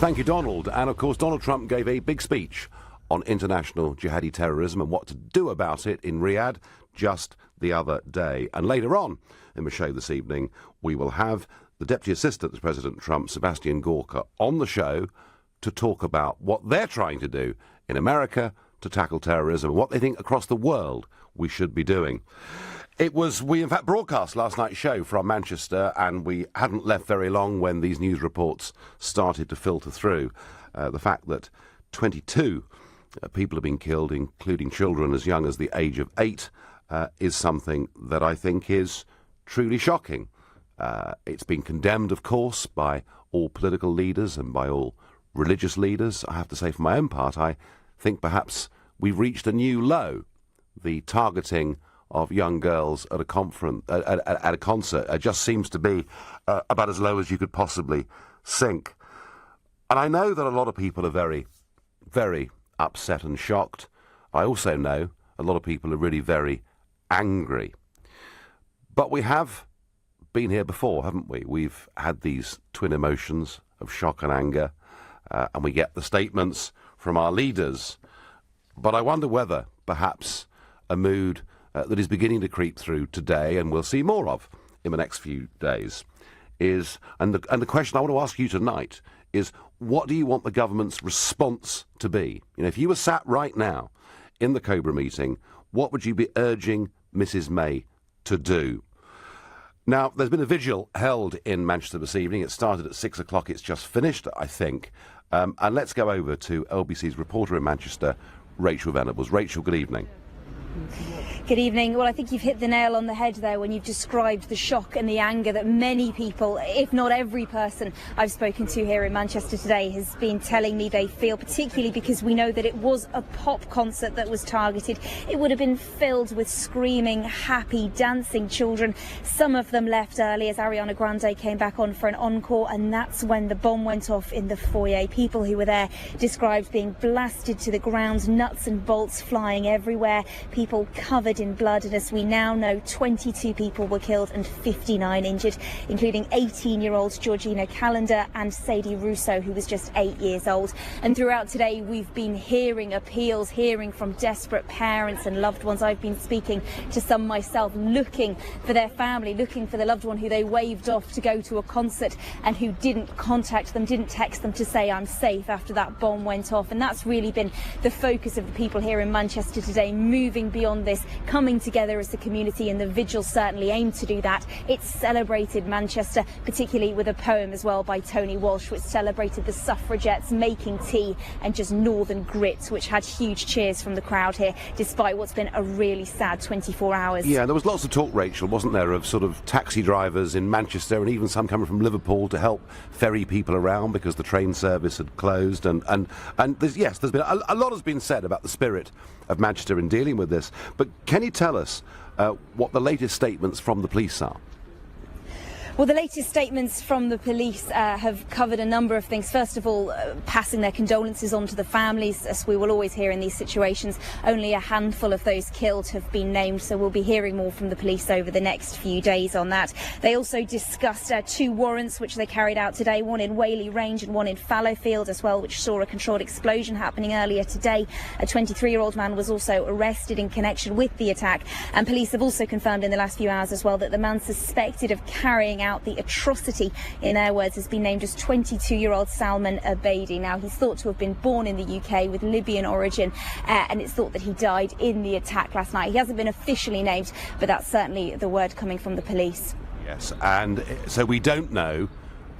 Thank you, Donald. And, of course, Donald Trump gave a big speech on international jihadi terrorism and what to do about it in Riyadh just the other day. And later on in the show this evening, we will have the Deputy Assistant to President Trump, Sebastian Gorka, on the show to talk about what they're trying to do in America to tackle terrorism and what they think across the world we should be doing. We in fact broadcast last night's show from Manchester, and we hadn't left very long when these news reports started to filter through. The fact that 22 people have been killed, including children as young as the age of 8, is something that I think is truly shocking. It's been condemned, of course, by all political leaders and by all religious leaders. I have to say, for my own part, I think perhaps we've reached a new low. The targeting of young girls at a concert just seems to be about as low as you could possibly sink. And I know that a lot of people are very, very upset and shocked. I also know a lot of people are really very angry. But we have been here before, haven't we? We've had these twin emotions of shock and anger, and we get the statements from our leaders. But I wonder whether perhaps a mood that is beginning to creep through today, and we'll see more of in the next few days, is, and the question I want to ask you tonight is, what do you want the government's response to be? You know, if you were sat right now in the Cobra meeting, what would you be urging Mrs May to do? Now, there's been a vigil held in Manchester this evening. It started at 6 o'clock. It's just finished, I think. And let's go over to LBC's reporter in Manchester, Rachel Venables. Rachel, good evening. Good evening. Well, I think you've hit the nail on the head there when you've described the shock and the anger that many people, if not every person I've spoken to here in Manchester today, has been telling me they feel, particularly because we know that it was a pop concert that was targeted. It would have been filled with screaming, happy, dancing children. Some of them left early as Ariana Grande came back on for an encore, and that's when the bomb went off in the foyer. People who were there described being blasted to the ground, nuts and bolts flying everywhere, people covered in blood, and as we now know, 22 people were killed and 59 injured, including 18-year-olds Georgina Calendar and Sadie Russo, who was just 8 years old. And throughout today, we've been hearing appeals, hearing from desperate parents and loved ones. I've been speaking to some myself, looking for their family, looking for the loved one who they waved off to go to a concert and who didn't contact them, didn't text them to say I'm safe after that bomb went off. And that's really been the focus of the people here in Manchester today, moving beyond this, coming together as a community, and the vigil certainly aimed to do that. It celebrated Manchester, particularly with a poem as well by Tony Walsh, which celebrated the suffragettes making tea and just northern grit, which had huge cheers from the crowd here, despite what's been a really sad 24 hours. Yeah, there was lots of talk, Rachel, wasn't there, of sort of taxi drivers in Manchester and even some coming from Liverpool to help ferry people around because the train service had closed. And there's been a lot has been said about the spirit of Manchester in dealing with this. But can you tell us what the latest statements from the police are? Well, the latest statements from the police have covered a number of things. First of all, passing their condolences on to the families, as we will always hear in these situations. Only a handful of those killed have been named, so we'll be hearing more from the police over the next few days on that. They also discussed 2 warrants which they carried out today, one in Whaley Range and one in Fallowfield as well, which saw a controlled explosion happening earlier today. A 23-year-old man was also arrested in connection with the attack, and police have also confirmed in the last few hours as well that the man suspected of carrying out the atrocity, in their words, has been named as 22-year-old Salman Abedi. Now, he's thought to have been born in the UK with Libyan origin, and it's thought that he died in the attack last night. He hasn't been officially named, but that's certainly the word coming from the police. Yes, and so we don't know,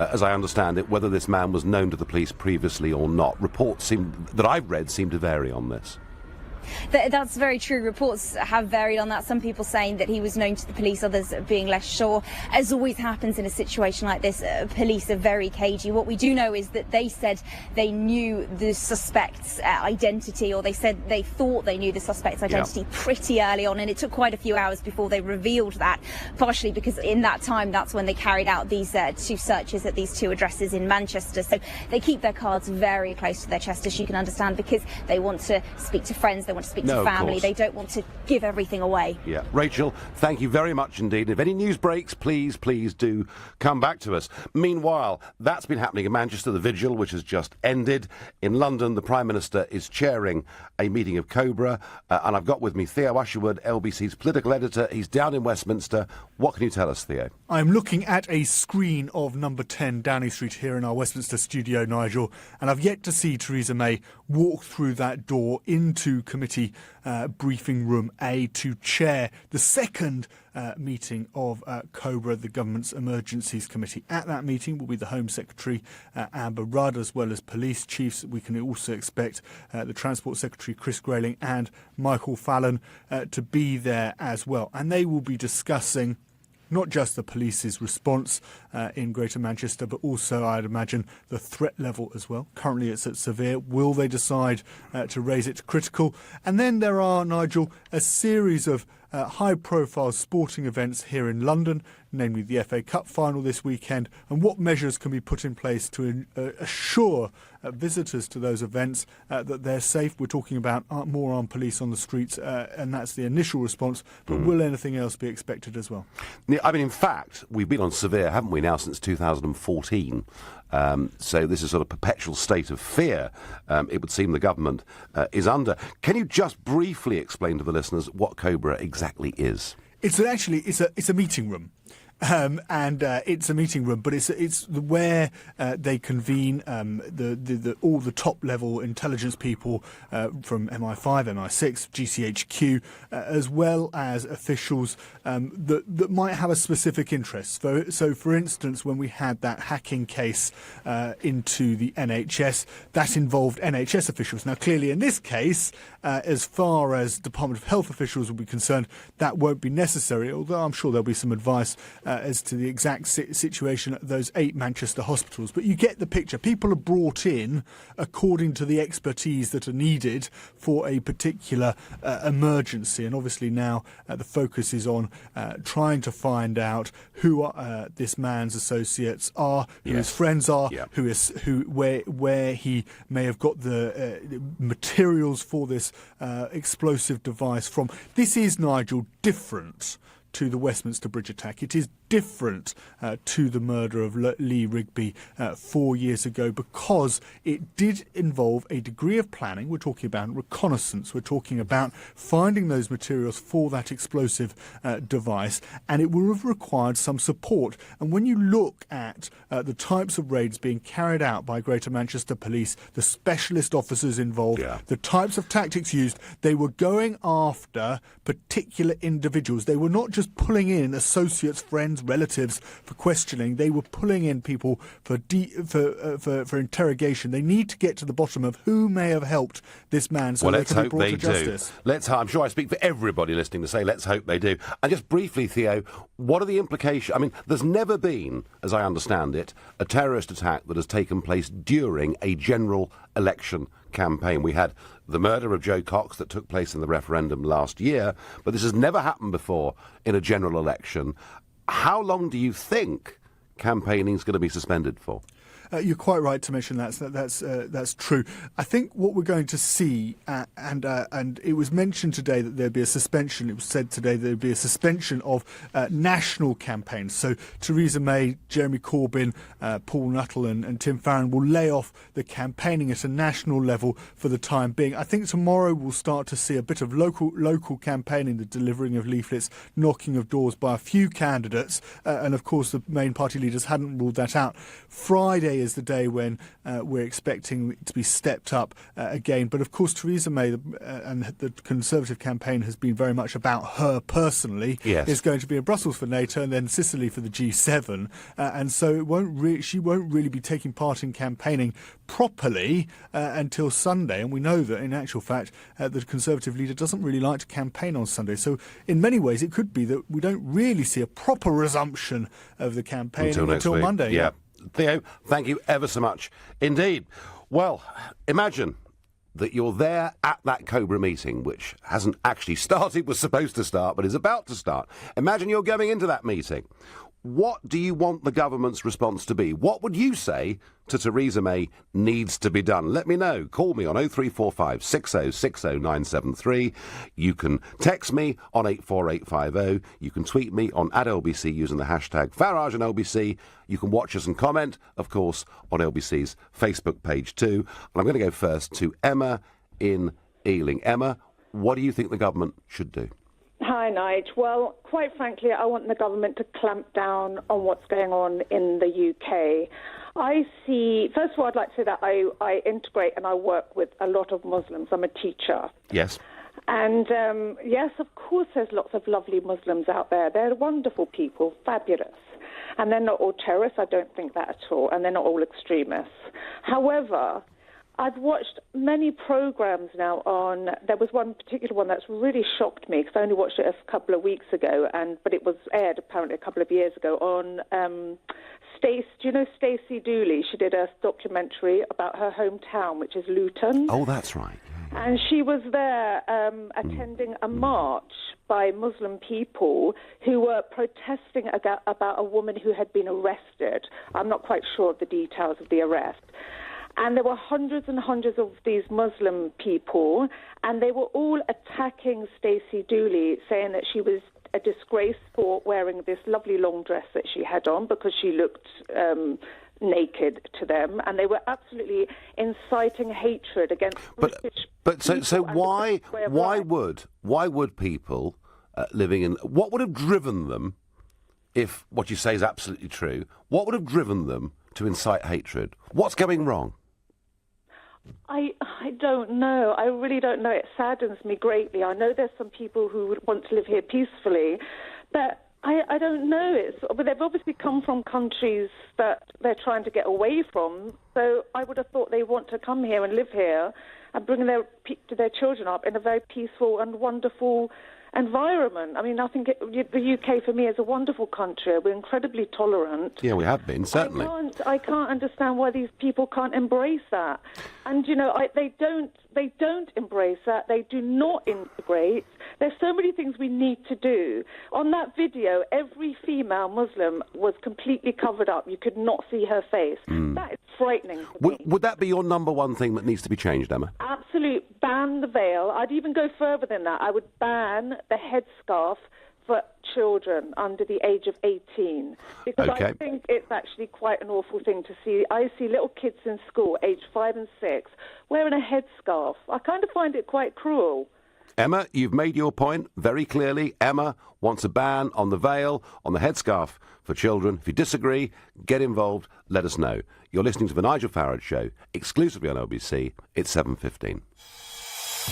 as I understand it, whether this man was known to the police previously or not. Reports that I've read seem to vary on this. That's very true. Reports have varied on that. Some people saying that he was known to the police, others being less sure. As always happens in a situation like this, police are very cagey. What we do know is that they said they knew the suspect's identity, or they said they thought they knew the suspect's identity pretty early on, and it took quite a few hours before they revealed that, partially because in that time that's when they carried out these 2 searches at these 2 addresses in Manchester. So they keep their cards very close to their chest, as you can understand, because they want to speak to friends, they want to speak No, to of family. course. They don't want to give everything away. Yeah. Rachel, thank you very much indeed. If any news breaks, please do come back to us. Meanwhile, that's been happening in Manchester, the vigil, which has just ended. In London, the Prime Minister is chairing a meeting of Cobra, and I've got with me Theo Usherwood, LBC's political editor. He's down in Westminster. What can you tell us, Theo? I'm looking at a screen of number 10 Downing Street here in our Westminster studio, Nigel, and I've yet to see Theresa May walk through that door into committee briefing room A to chair the second meeting of Cobra, the government's emergencies committee. At that meeting will be the Home Secretary Amber Rudd, as well as police chiefs. We can also expect the Transport Secretary Chris Grayling and Michael Fallon to be there as well, and they will be discussing not just the police's response in Greater Manchester, but also, I'd imagine, the threat level as well. Currently it's at severe. Will they decide to raise it to critical? And then there are, Nigel, a series of high-profile sporting events here in London, namely the FA Cup final this weekend, and what measures can be put in place to assure visitors to those events that they're safe. We're talking about more armed police on the streets, and that's the initial response, but will anything else be expected as well? I mean, in fact, we've been on severe, haven't we, now since 2014. So this is sort of perpetual state of fear, it would seem the government is under. Can you just briefly explain to the listeners what Cobra exactly is? It's a meeting room. It's a meeting room, but it's where they convene all the top level intelligence people from MI5, MI6, GCHQ, as well as officials that might have a specific interest. So, for instance, when we had that hacking case into the NHS, that involved NHS officials. Now, clearly, in this case, as far as Department of Health officials will be concerned, that won't be necessary. Although I'm sure there'll be some advice as to the exact situation at those 8 Manchester hospitals. But you get the picture. People are brought in according to the expertise that are needed for a particular emergency. And obviously now the focus is on trying to find out who this man's associates are, who his friends are, where he may have got the materials for this explosive device from. This is, Nigel, different to the Westminster Bridge attack. It is different to the murder of Lee Rigby 4 years ago because it did involve a degree of planning. We're talking about reconnaissance. We're talking about finding those materials for that explosive device, and it would have required some support. And when you look at the types of raids being carried out by Greater Manchester Police, the specialist officers involved, the types of tactics used, they were going after particular individuals. They were not just pulling in associates, friends, relatives for questioning. They were pulling in people for interrogation. They need to get to the bottom of who may have helped this man so they can be brought to justice. I'm sure I speak for everybody listening to say let's hope they do. And just briefly, Theo, what are the implications? I mean, there's never been, as I understand it, a terrorist attack that has taken place during a general election campaign. We had the murder of Joe Cox that took place in the referendum last year, but this has never happened before in a general election. How long do you think campaigning is going to be suspended for? You're quite right to mention that's true. I think what we're going to see, and it was mentioned today that there'd be a suspension. It was said today there'd be a suspension of national campaigns. So Theresa May, Jeremy Corbyn, Paul Nuttall and Tim Farron will lay off the campaigning at a national level for the time being. I think tomorrow we'll start to see a bit of local campaigning, the delivering of leaflets, knocking of doors by a few candidates, and of course the main party leaders hadn't ruled that out. Friday is the day when we're expecting it to be stepped up again. But of course, Theresa May and the Conservative campaign has been very much about her personally. Yes. Is going to be in Brussels for NATO and then Sicily for the G7. And so she won't really be taking part in campaigning properly until Sunday. And we know that, in actual fact, the Conservative leader doesn't really like to campaign on Sunday. So in many ways, it could be that we don't really see a proper resumption of the campaign until Monday. Yeah. Theo, thank you ever so much indeed. Well, imagine that you're there at that Cobra meeting, which hasn't actually started, was supposed to start, but is about to start. Imagine you're going into that meeting. what do you want the government's response to be? What would you say to Theresa May needs to be done? Let me know. Call me on 0345 6060 973. You can text me on 84850. You can tweet me on @LBC using the hashtag Farage and LBC. You can watch us and comment, of course, on LBC's Facebook page too. And I'm going to go first to Emma in Ealing. Emma, what do you think the government should do? Hi, Nigel. Well, quite frankly, I want the government to clamp down on what's going on in the UK. First of all, I'd like to say that I integrate and I work with a lot of Muslims. I'm a teacher. Yes. And yes, of course, there's lots of lovely Muslims out there. They're wonderful people, fabulous. And they're not all terrorists, I don't think that at all. And they're not all extremists. However, I've watched many programs now there was one particular one that's really shocked me because I only watched it a couple of weeks ago, but it was aired apparently a couple of years ago on do you know Stacey Dooley? She did a documentary about her hometown, which is Luton. Oh, that's right. And she was there attending a march by Muslim people who were protesting about a woman who had been arrested. I'm not quite sure of the details of the arrest. And there were hundreds and hundreds of these Muslim people, and they were all attacking Stacey Dooley, saying that she was a disgrace for wearing this lovely long dress that she had on because she looked naked to them, and they were absolutely inciting hatred against British. But so why would people living in what would have driven them, if what you say is absolutely true, what would have driven them to incite hatred? What's going wrong? I don't know. I really don't know. It saddens me greatly. I know there's some people who would want to live here peacefully, but I don't know. But they've obviously come from countries that they're trying to get away from, so I would have thought they want to come here and live here and bring their children up in a very peaceful and wonderful environment. I mean, I think the UK for me is a wonderful country. We're incredibly tolerant. Yeah, we have been, certainly. I can't understand why these people can't embrace that. And, you know, they don't embrace that. They do not integrate. There's so many things we need to do. On that video, every female Muslim was completely covered up. You could not see her face. That is frightening for me. Would that be your number one thing that needs to be changed, Emma? Absolutely. Ban the veil. I'd even go further than that. I would ban the headscarf for children under the age of 18. Because I think it's actually quite an awful thing to see. I see little kids in school, aged 5 and 6, wearing a headscarf. I kind of find it quite cruel. Emma, you've made your point very clearly. Emma wants a ban on the veil, on the headscarf for children. If you disagree, get involved, let us know. You're listening to The Nigel Farage Show, exclusively on LBC. It's 7:15.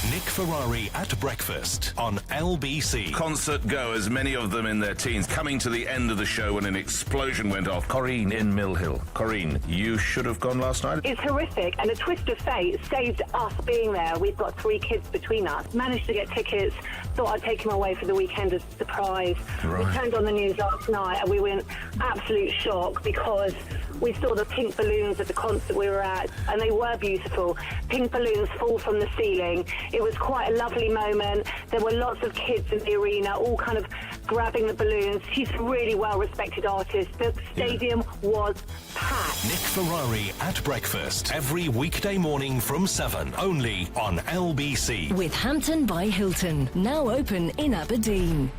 Nick Ferrari at breakfast on LBC. Concert goers, many of them in their teens, coming to the end of the show when an explosion went off. Corinne in Mill Hill. Corinne, you should have gone last night. It's horrific, and a twist of fate saved us being there. We've got 3 kids between us. Managed to get tickets, thought I'd take them away for the weekend as a surprise. Right. We turned on the news last night, and we were in absolute shock because we saw the pink balloons at the concert we were at, and they were beautiful. Pink balloons fall from the ceiling. It was quite a lovely moment. There were lots of kids in the arena, all kind of grabbing the balloons. She's a really well-respected artist. The stadium was packed. Nick Ferrari at breakfast, every weekday morning from 7, only on LBC. With Hampton by Hilton, now open in Aberdeen.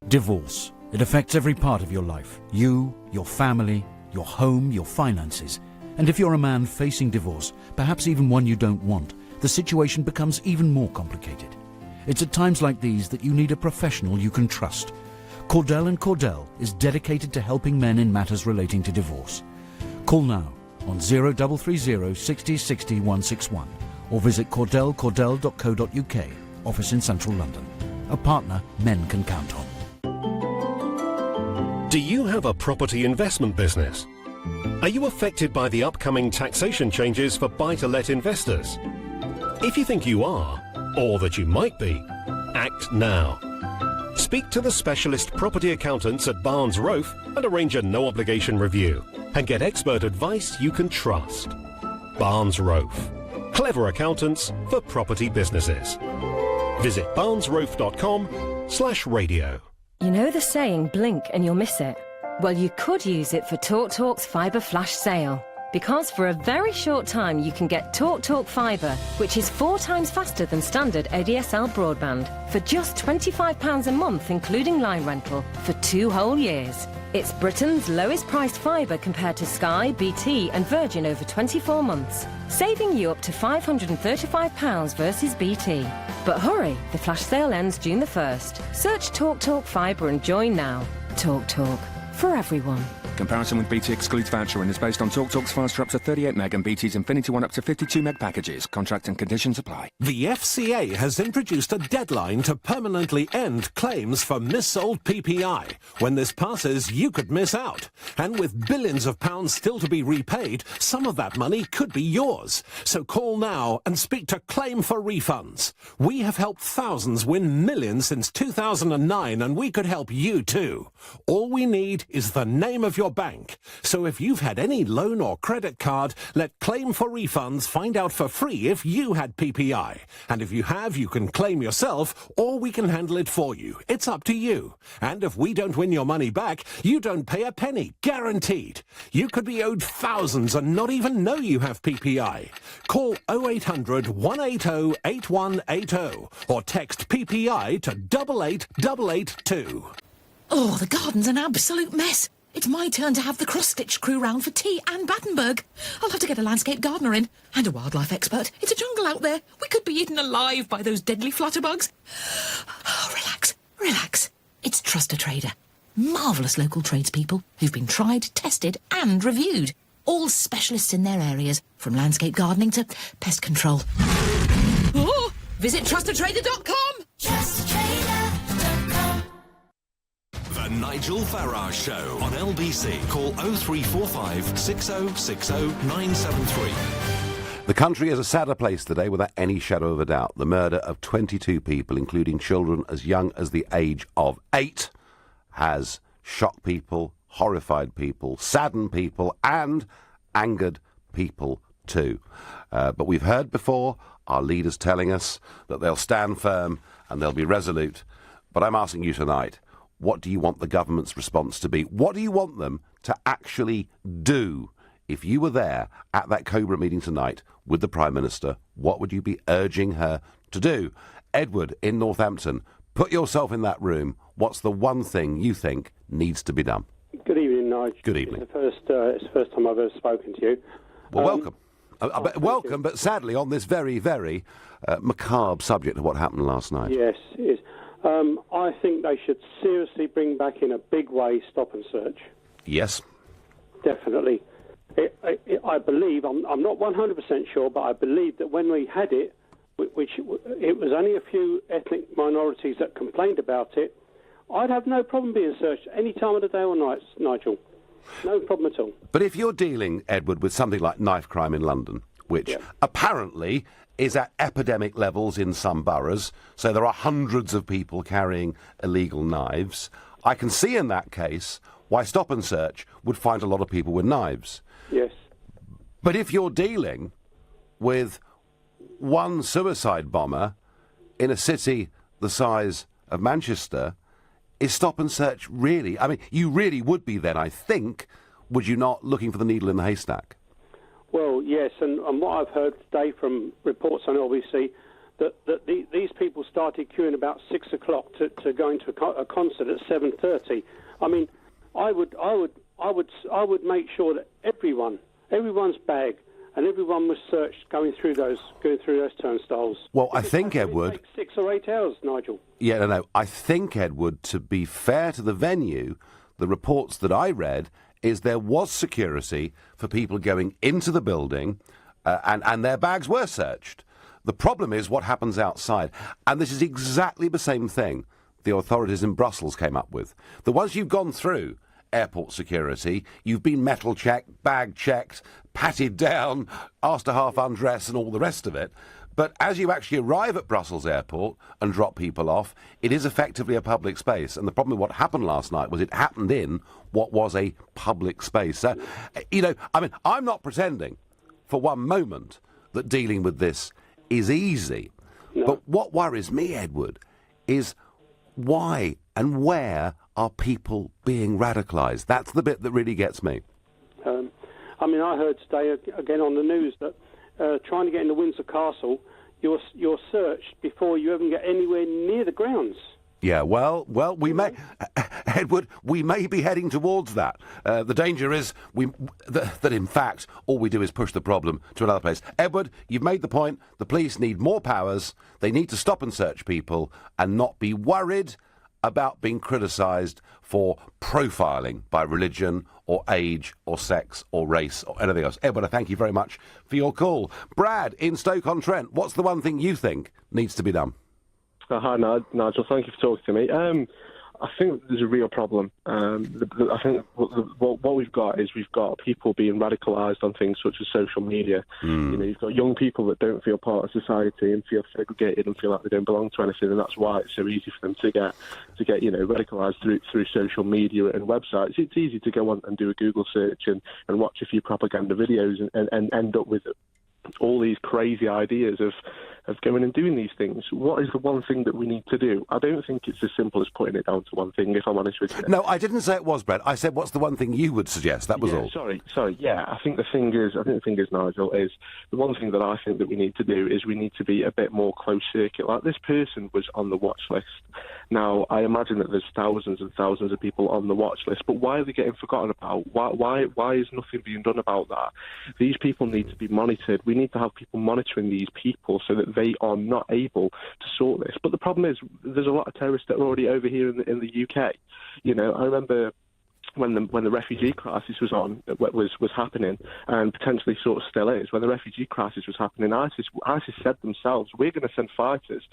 Divorce. It affects every part of your life. You, your family, your home, your finances. And if you're a man facing divorce, perhaps even one you don't want, the situation becomes even more complicated. It's at times like these that you need a professional you can trust. Cordell & Cordell is dedicated to helping men in matters relating to divorce. Call now on 0330 60 60 161 or visit cordell.co.uk, office in central London. A partner men can count on. Do you have a property investment business? Are you affected by the upcoming taxation changes for buy-to-let investors? If you think you are, or that you might be, act now. Speak to the specialist property accountants at Barnes Rofe and arrange a no-obligation review and get expert advice you can trust. Barnes Rofe. Clever accountants for property businesses. Visit barnesrofe.com/radio. You know the saying, blink and you'll miss it? Well, you could use it for TalkTalk's Fibre Flash sale. Because for a very short time you can get TalkTalk Fibre, which is 4 times faster than standard ADSL broadband, for just £25 a month including line rental, for 2 whole years. It's Britain's lowest priced fibre compared to Sky, BT and Virgin over 24 months, saving you up to £535 versus BT. But hurry, the flash sale ends June the 1st. Search TalkTalk Fibre and join now. TalkTalk, for everyone. Comparison with BT excludes voucher and is based on TalkTalk's faster up to 38 meg and BT's Infinity One up to 52 meg packages. Contract and conditions apply. The FCA has introduced a deadline to permanently end claims for mis-sold PPI. When this passes, you could miss out. And with billions of pounds still to be repaid, some of that money could be yours. So call now and speak to Claim for Refunds. We have helped thousands win millions since 2009 and we could help you too. All we need is the name of your bank. So if you've had any loan or credit card, let Claim for Refunds find out for free if you had PPI. And if you have, you can claim yourself or we can handle it for you. It's up to you. And if we don't win your money back, you don't pay a penny, guaranteed. You could be owed thousands and not even know you have PPI. Call 0800 180 8180 or text PPI to 88882. Oh, the garden's an absolute mess. It's my turn to have the cross-stitch crew round for tea and Battenberg. I'll have to get a landscape gardener in and a wildlife expert. It's a jungle out there. We could be eaten alive by those deadly flutterbugs. Oh, relax, relax. It's Trust a Trader. Marvellous local tradespeople who've been tried, tested and reviewed. All specialists in their areas, from landscape gardening to pest control. Oh, visit trustatrader.com. TrustATrader.com. The Nigel Farage Show on LBC. Call 0345 6060 973. The country is a sadder place today without any shadow of a doubt. The murder of 22 people, including children as young as the age of 8, has shocked people, horrified people, saddened people and angered people too. But we've heard before our leaders telling us that they'll stand firm and they'll be resolute. But I'm asking you tonight, what do you want the government's response to be? What do you want them to actually do? If you were there at that Cobra meeting tonight with the Prime Minister, what would you be urging her to do? Edward in Northampton, put yourself in that room. What's the one thing you think needs to be done? Good evening, Nigel. Good evening. It's the first time I've ever spoken to you. Well, welcome. Welcome, but sadly on this very, very macabre subject of what happened last night. Yes, it is. I think they should seriously bring back in a big way stop and search. Yes. Definitely. I believe, I'm not 100% sure, but I believe that when we had it, which it was only a few ethnic minorities that complained about it, I'd have no problem being searched any time of the day or night, Nigel. No problem at all. But if you're dealing, Edward, with something like knife crime in London, which apparently is at epidemic levels in some boroughs, so there are hundreds of people carrying illegal knives, I can see in that case why stop and search would find a lot of people with knives. Yes. But if you're dealing with one suicide bomber in a city the size of Manchester, is stop and search really... I mean, you really would be then, I think, would you not, looking for the needle in the haystack? Well, yes, and what I've heard today from reports on LBC, that these people started queuing about 6 o'clock to go into a concert at 7:30. I mean, I would make sure that everyone's bag and everyone was searched going through those turnstiles. Well, I think, Edward... Take 6 or 8 hours, Nigel. Yeah, no. I think, Edward, to be fair to the venue, the reports that I read is there was security for people going into the building and their bags were searched. The problem is what happens outside. And this is exactly the same thing the authorities in Brussels came up with. That once you've gone through airport security, you've been metal checked, bag checked, patted down, asked to half undress and all the rest of it. But as you actually arrive at Brussels airport and drop people off, it is effectively a public space. And the problem with what happened last night was it happened in what was a public space. So, I mean, I'm not pretending for one moment that dealing with this is easy. No. But what worries me, Edward, is why and where are people being radicalised? That's the bit that really gets me. I mean, I heard today again on the news that trying to get into Windsor Castle, you're searched before you even get anywhere near the grounds. Yeah, well, we may, Edward, we may be heading towards that. The danger is that in fact all we do is push the problem to another place. Edward, you've made the point. The police need more powers. They need to stop and search people and not be worried about being criticised for profiling by religion or age or sex or race or anything else. Edward, I thank you very much for your call. Brad, in Stoke-on-Trent, what's the one thing you think needs to be done? Hi, Nigel. Thank you for talking to me. I think there's a real problem. I think what we've got is we've got people being radicalised on things such as social media. You know, you've got young people that don't feel part of society and feel segregated and feel like they don't belong to anything, and that's why it's so easy for them to get radicalised through social media and websites. It's easy to go on and do a Google search and watch a few propaganda videos and end up with all these crazy ideas of going and doing these things. What is the one thing that we need to do? I don't think it's as simple as putting it down to one thing, if I'm honest with you. No, I didn't say it was, Brad. I said, what's the one thing you would suggest? That was all. Sorry. Yeah, I think the thing is, Nigel, is the one thing that I think that we need to do is we need to be a bit more close circuit. Like, this person was on the watch list. Now, I imagine that there's thousands and thousands of people on the watch list, but why are they getting forgotten about? Why is nothing being done about that? These people need to be monitored. We need to have people monitoring these people so that they are not able to sort this. But the problem is, there's a lot of terrorists that are already over here in the UK. You know, I remember when the refugee crisis was happening, and potentially sort of still is, when the refugee crisis was happening, ISIS said themselves, we're going to send fighters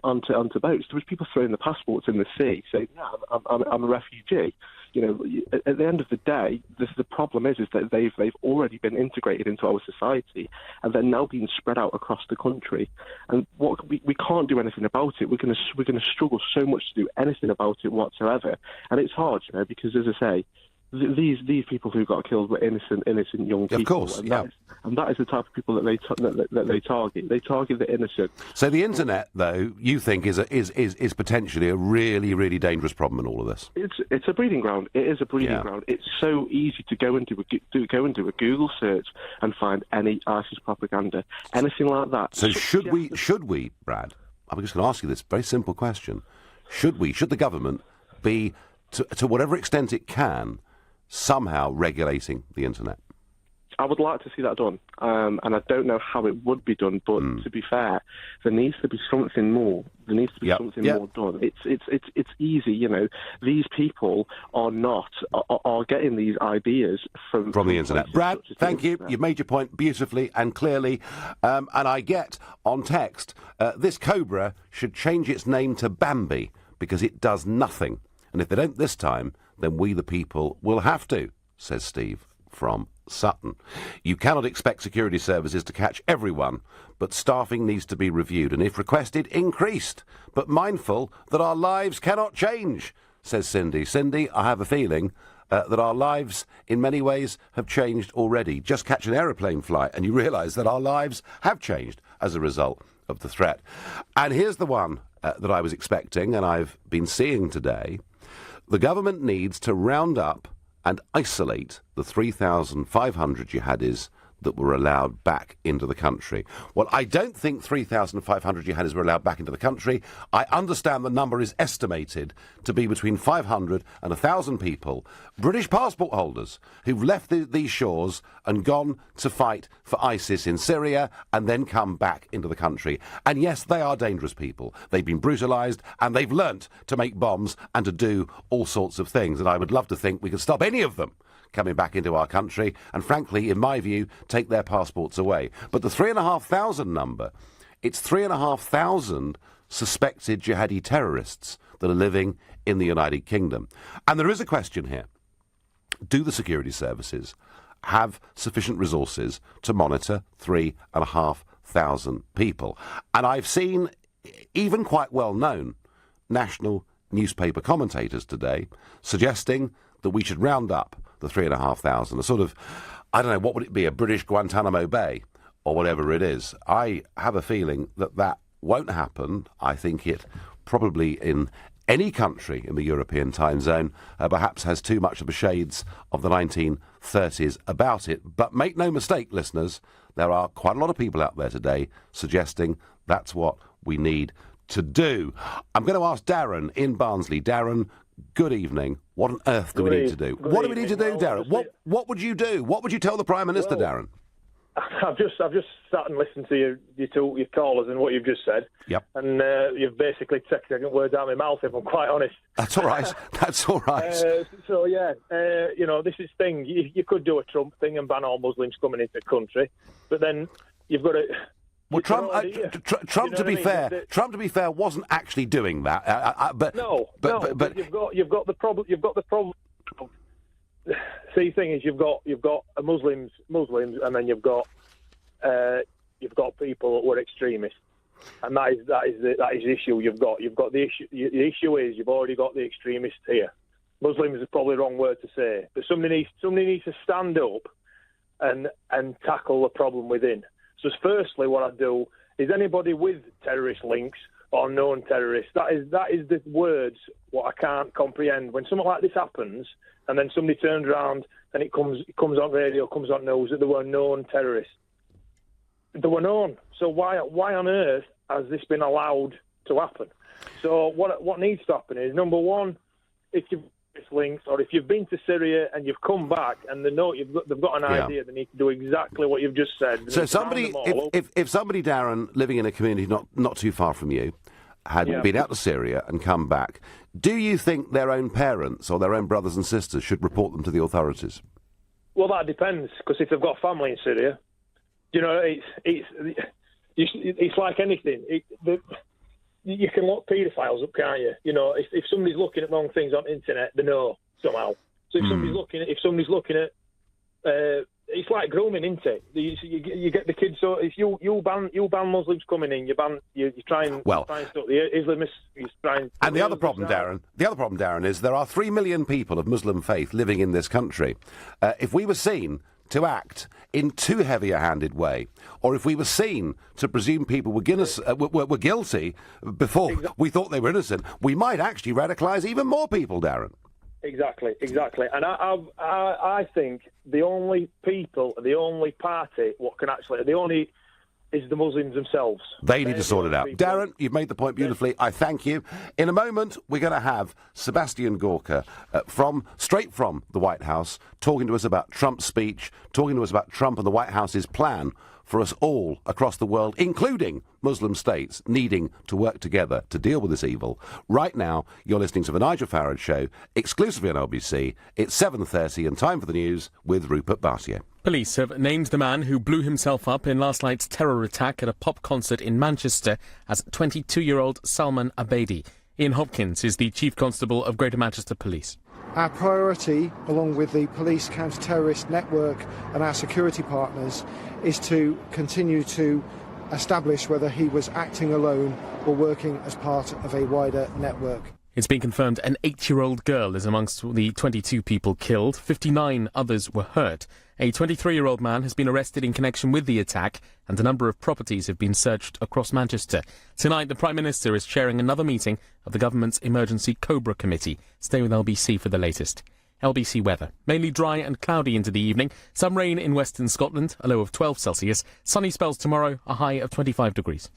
onto boats. There was people throwing the passports in the sea, saying, yeah, I'm a refugee. You know, at the end of the day, the problem is that they've already been integrated into our society, and they're now being spread out across the country. And we can't do anything about it. We're going to struggle so much to do anything about it whatsoever. And it's hard, you know, because as I say, these people who got killed were innocent young people. Of course, and that is the type of people that they target. They target the innocent. So the internet, though, you think is potentially a really, really dangerous problem in all of this? It's a breeding ground. It is a breeding ground. It's so easy to go and do a Google search and find any ISIS propaganda, anything like that. So should we, Brad? I'm just going to ask you this very simple question: should the government be, to whatever extent it can, somehow regulating the internet? I would like to see that done, and I don't know how it would be done. But to be fair, there needs to be something more. There needs to be something more done. It's easy, you know. These people are getting these ideas from the internet. Brad, thank you. You've made your point beautifully and clearly. And I get on text, this Cobra should change its name to Bambi because it does nothing. And if they don't this time, then we the people will have to, says Steve from Sutton. You cannot expect security services to catch everyone, but staffing needs to be reviewed and, if requested, increased. But mindful that our lives cannot change, says Cindy. Cindy, I have a feeling that our lives, in many ways, have changed already. Just catch an aeroplane flight and you realise that our lives have changed as a result of the threat. And here's the one that I was expecting and I've been seeing today. The government needs to round up and isolate the 3,500 jihadis that were allowed back into the country. Well, I don't think 3,500 jihadis were allowed back into the country. I understand the number is estimated to be between 500 and 1,000 people, British passport holders, who've left these shores and gone to fight for ISIS in Syria and then come back into the country. And yes, they are dangerous people. They've been brutalised and they've learnt to make bombs and to do all sorts of things. And I would love to think we could stop any of them coming back into our country and, frankly, in my view, take their passports away. But the 3,500 number, it's 3,500 suspected jihadi terrorists that are living in the United Kingdom. And there is a question here. Do the security services have sufficient resources to monitor 3,500 people? And I've seen even quite well-known national newspaper commentators today suggesting that we should round up the 3,500, a sort of, I don't know, what would it be, a British Guantanamo Bay or whatever it is. I have a feeling that won't happen. I think it probably in any country in the European time zone perhaps has too much of the shades of the 1930s about it. But make no mistake, listeners, there are quite a lot of people out there today suggesting that's what we need to do. I'm going to ask Darren in Barnsley. Darren, good evening. What on earth do we need to do? What do we need to do, Darren? What would you do? What would you tell the Prime Minister, Darren? I've just sat and listened to your callers and what you've just said. Yep. And you've basically taken words out of my mouth, if I'm quite honest. That's all right. That's all right. So, yeah, this is thing. You could do a Trump thing and ban all Muslims coming into the country, but then you've got to... Well, Trump, to be fair, Trump, to be fair, wasn't actually doing that. But you've got the problem. See, the thing is, you've got Muslims, and then you've got people who are extremists, and that is the issue. You've got the issue. The issue is you've already got the extremists here. Muslims is probably the wrong word to say, but somebody needs to stand up and tackle the problem within. So, firstly, what I do is anybody with terrorist links or known terrorists. That is the words what I can't comprehend. When something like this happens, and then somebody turns around and it comes on radio, comes on news that there were known terrorists. They were known. So why on earth has this been allowed to happen? So what needs to happen is, number one, if you've links, or if you've been to Syria and you've come back and they've got an idea, they need to do exactly what you've just said. So somebody, if somebody, Darren, living in a community not too far from you, had been out to Syria and come back, do you think their own parents or their own brothers and sisters should report them to the authorities? Well, that depends, because if they've got family in Syria, it's like anything. You can lock paedophiles up, can't you? If somebody's looking at wrong things on the internet, they know somehow. So if somebody's looking at, it's like grooming, isn't it? You get the kids. So if you ban Muslims coming in, you try and stop the Islamists. And the other problem, Darren, is there are 3 million people of Muslim faith living in this country. If we were seen to act in too heavy-handed way, or if we were seen to presume people were guilty before we thought they were innocent, we might actually radicalise even more people, Darren. Exactly. And I think the only party is the Muslims themselves. They need to sort it out. Darren, you've made the point beautifully. I thank you. In a moment, we're going to have Sebastian Gorka straight from the White House, talking to us about Trump's speech, talking to us about Trump and the White House's plan for us all across the world, including Muslim states, needing to work together to deal with this evil. Right now, you're listening to The Nigel Farage Show, exclusively on LBC. It's 7:30 and time for the news with Rupert Bartier. Police have named the man who blew himself up in last night's terror attack at a pop concert in Manchester as 22-year-old Salman Abedi. Ian Hopkins is the Chief Constable of Greater Manchester Police. Our priority, along with the police counter-terrorist network and our security partners, is to continue to establish whether he was acting alone or working as part of a wider network. It's been confirmed an 8-year-old girl is amongst the 22 people killed. 59 others were hurt. A 23-year-old man has been arrested in connection with the attack, and a number of properties have been searched across Manchester. Tonight, the Prime Minister is chairing another meeting of the government's Emergency Cobra Committee. Stay with LBC for the latest. LBC weather. Mainly dry and cloudy into the evening. Some rain in western Scotland, a low of 12 Celsius. Sunny spells tomorrow, a high of 25 degrees.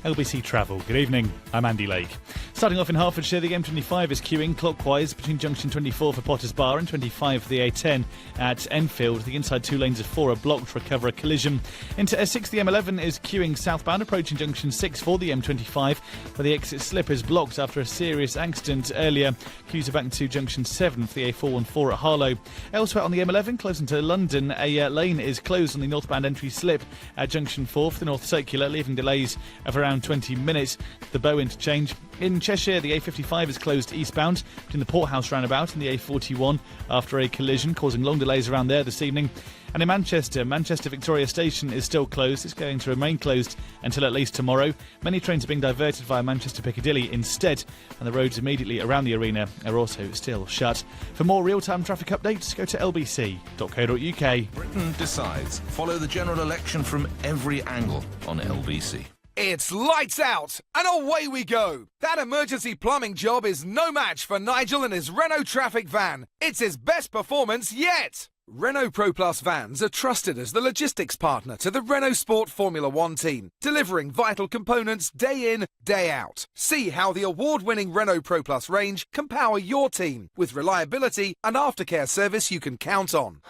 LBC Travel. Good evening, I'm Andy Lake. Starting off in Hertfordshire, the M25 is queuing clockwise between junction 24 for Potters Bar and 25 for the A10 at Enfield. The inside two lanes of 4 are blocked to recover a collision. Into S6, the M11 is queuing southbound approaching junction 6 for the M25, where the exit slip is blocked after a serious accident earlier. Queues are back to junction 7 for the A414 at Harlow. Elsewhere on the M11, close into London, a lane is closed on the northbound entry slip at junction 4 for the North Circular, leaving delays of around 20 minutes. The Bow interchange. In Cheshire, the A55 is closed eastbound between the Porthouse roundabout and the A41 after a collision, causing long delays around there this evening. And in Manchester Victoria Station is still closed. It's going to remain closed until at least tomorrow. Many trains are being diverted via Manchester Piccadilly instead, and the roads immediately around the arena are also still shut. For more real-time traffic updates, go to lbc.co.uk. Britain decides. Follow the general election from every angle on LBC. It's lights out and away we go. That emergency plumbing job is no match for Nigel and his Renault Traffic van. It's his best performance yet. Renault Pro Plus vans are trusted as the logistics partner to the Renault Sport Formula One team, delivering vital components day in, day out. See how the award-winning Renault Pro Plus range can power your team with reliability and aftercare service you can count on.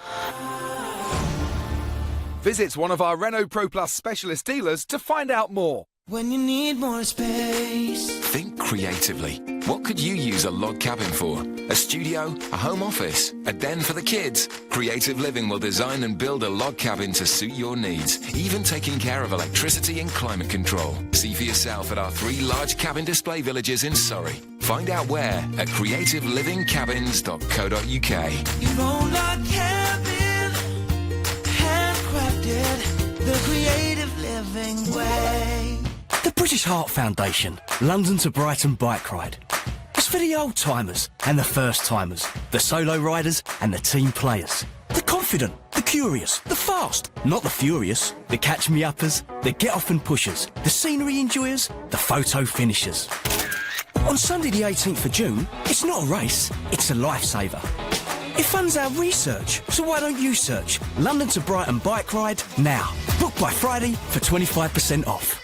Visit one of our Renault Pro Plus specialist dealers to find out more. When you need more space. Think creatively. What could you use a log cabin for? A studio? A home office? A den for the kids? Creative Living will design and build a log cabin to suit your needs, even taking care of electricity and climate control. See for yourself at our 3 large cabin display villages in Surrey. Find out where at creativelivingcabins.co.uk. Your own log cabin, handcrafted, the creative living way. The British Heart Foundation, London to Brighton bike ride. It's for the old-timers and the first-timers, the solo riders and the team players, the confident, the curious, the fast, not the furious, the catch-me-uppers, the get-off-and-pushers, the scenery enjoyers, the photo finishers. On Sunday the 18th of June, it's not a race, it's a lifesaver. It funds our research, so why don't you search London to Brighton bike ride now. Book by Friday for 25% off.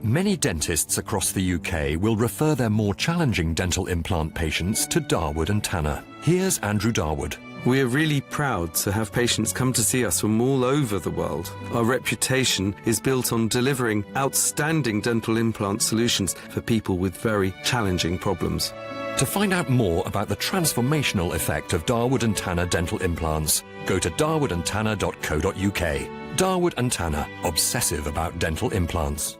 Many dentists across the UK will refer their more challenging dental implant patients to Darwood and Tanner. Here's Andrew Darwood. We are really proud to have patients come to see us from all over the world. Our reputation is built on delivering outstanding dental implant solutions for people with very challenging problems. To find out more about the transformational effect of Darwood and Tanner dental implants, go to darwoodandtanner.co.uk. Darwood and Tanner, obsessive about dental implants.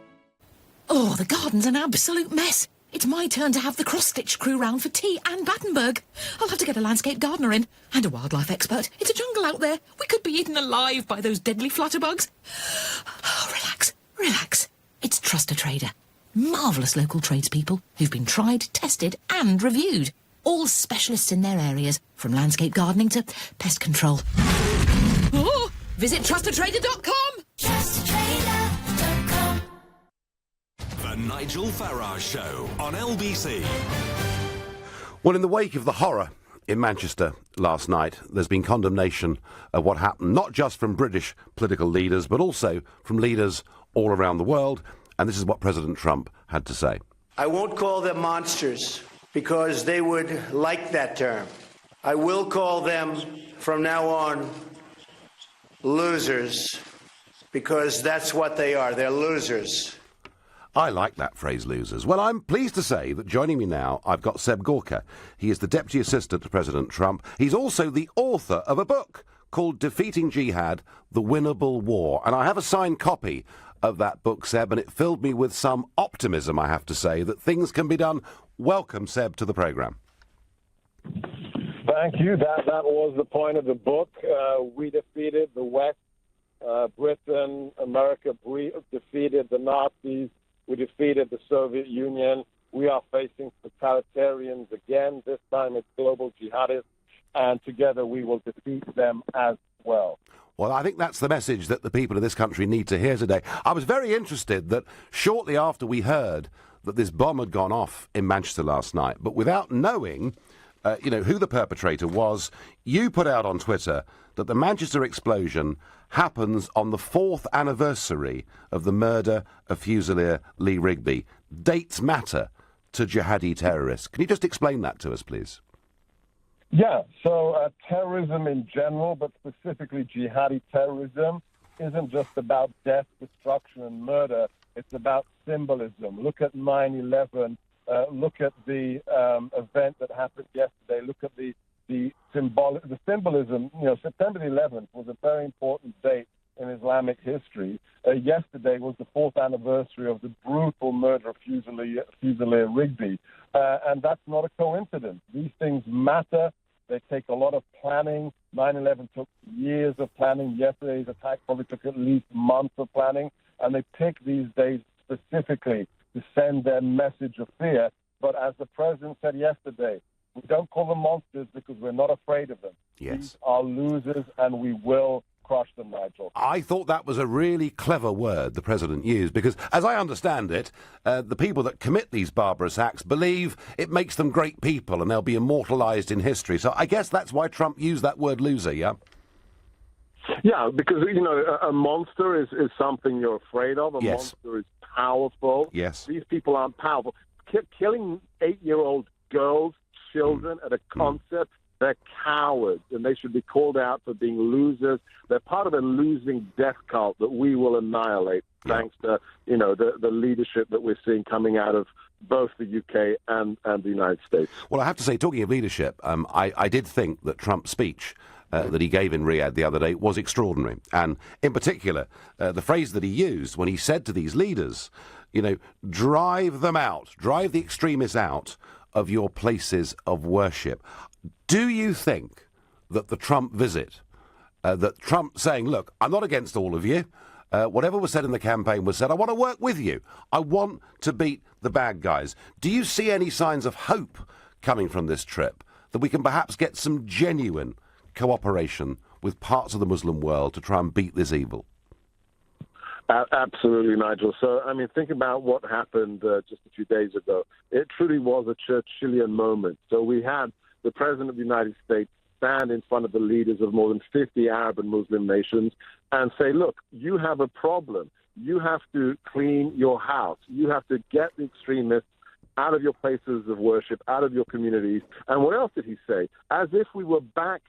Oh, the garden's an absolute mess. It's my turn to have the cross-stitch crew round for tea and Battenberg. I'll have to get a landscape gardener in and a wildlife expert. It's a jungle out there. We could be eaten alive by those deadly flutterbugs. Oh, relax, relax. It's Trust a Trader. Marvellous local tradespeople who've been tried, tested and reviewed. All specialists in their areas, from landscape gardening to pest control. Oh, visit trustatrader.com. Trustatrader.com. The Nigel Farage Show on LBC. Well, in the wake of the horror in Manchester last night, there's been condemnation of what happened, not just from British political leaders, but also from leaders all around the world. And this is what President Trump had to say. I won't call them monsters because they would like that term. I will call them from now on losers because that's what they are. They're losers. I like that phrase, losers. Well, I'm pleased to say that joining me now, I've got Seb Gorka. He is the Deputy Assistant to President Trump. He's also the author of a book called Defeating Jihad, The Winnable War. And I have a signed copy of that book, Seb, and it filled me with some optimism, I have to say, that things can be done. Welcome, Seb, to the programme. Thank you. That was the point of the book. We defeated the West. Britain, America defeated the Nazis. We defeated the Soviet Union. We are facing totalitarians again. This time it's global jihadists, and together we will defeat them as well. Well, I think that's the message that the people of this country need to hear today. I was very interested that shortly after we heard that this bomb had gone off in Manchester last night, but without knowing, who the perpetrator was, you put out on Twitter that the Manchester explosion happens on the 4th anniversary of the murder of Fusilier Lee Rigby. Dates matter to jihadi terrorists. Can you just explain that to us, please? Yeah, so terrorism in general, but specifically jihadi terrorism, isn't just about death, destruction, and murder. It's about symbolism. Look at 9/11. Look at the event that happened yesterday. Look at the symbolism. September the 11th was a very important date in Islamic history. Yesterday was the 4th anniversary of the brutal murder of Fusilier Rigby. And that's not a coincidence. These things matter. They take a lot of planning. 9/11 took years of planning. Yesterday's attack probably took at least months of planning. And they pick these days specifically to send their message of fear. But as the president said yesterday, we don't call them monsters because we're not afraid of them. Yes. These are losers, and we will crush them, Nigel. I thought that was a really clever word the president used, because, as I understand it, the people that commit these barbarous acts believe it makes them great people and they'll be immortalised in history. So I guess that's why Trump used that word loser, yeah? Yeah, because, a monster is something you're afraid of. A monster is powerful. Yes. These people aren't powerful. Killing 8-year-old girls, children at a concert, they're cowards, and they should be called out for being losers. They're part of a losing death cult that we will annihilate, thanks to, the leadership that we're seeing coming out of both the UK and the United States. Well, I have to say, talking of leadership, I did think that Trump's speech that he gave in Riyadh the other day was extraordinary. And in particular, the phrase that he used when he said to these leaders, drive them out, drive the extremists out of your places of worship. Do you think that the Trump visit, that Trump saying, look, I'm not against all of you, whatever was said in the campaign was said, I want to work with you, I want to beat the bad guys. Do you see any signs of hope coming from this trip, that we can perhaps get some genuine cooperation with parts of the Muslim world to try and beat this evil? Absolutely, Nigel. So, think about what happened just a few days ago. It truly was a Churchillian moment. So we had the President of the United States stand in front of the leaders of more than 50 Arab and Muslim nations and say, look, you have a problem. You have to clean your house. You have to get the extremists out of your places of worship, out of your communities. And what else did he say? As if we were back,